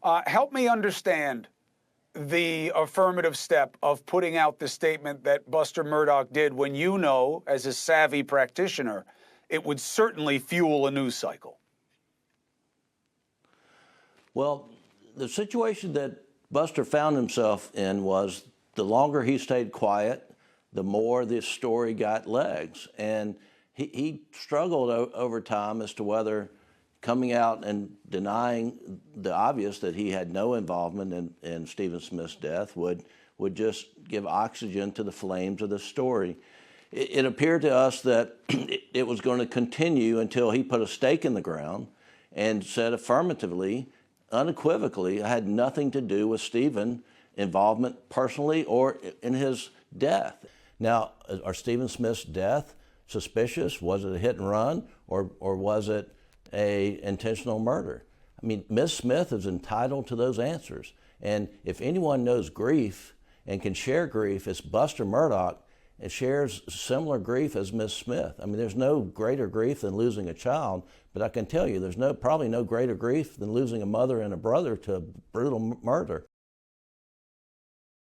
Help me understand the affirmative step of putting out the statement that Buster Murdaugh did when you know, as a savvy practitioner, it would certainly fuel a news cycle. Well, the situation that Buster found himself in was the longer he stayed quiet, the more this story got legs. And he struggled over time as to whether coming out and denying the obvious that he had no involvement in Stephen Smith's death would just give oxygen to the flames of the story. It appeared to us that it was going to continue until he put a stake in the ground and said affirmatively, unequivocally, I had nothing to do with Stephen's involvement personally or in his death. Now, are Stephen Smith's death suspicious? Was it a hit and run, or was it a intentional murder? I mean, Ms. Smith is entitled to those answers. And if anyone knows grief and can share grief, it's Buster Murdaugh. It shares similar grief as Ms. Smith. I mean, there's no greater grief than losing a child, but I can tell you there's probably no greater grief than losing a mother and a brother to a brutal murder.